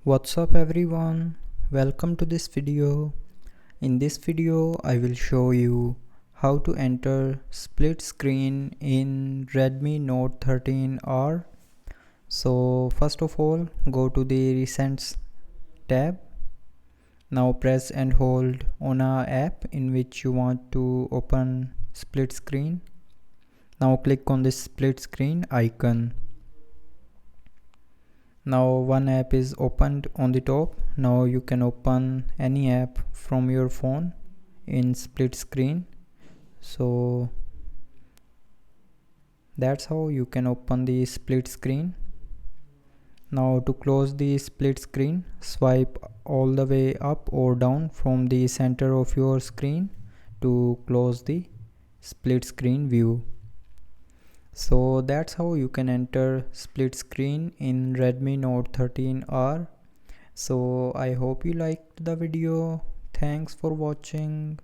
What's up everyone, welcome to this video. In this video I will show you how to enter split screen in Redmi Note 13R. So first of all, go to the Recents tab. Now press and hold on a app in which you want to open split screen. Now click on this split screen icon. Now one app is opened on the top. Now you can open any app from your phone in split screen. So that's how you can open the split screen. Now to close the split screen, swipe all the way up or down from the center of your screen to close the split screen view. So that's how you can enter split screen in Redmi Note 13R. So I hope you liked the video. Thanks for watching.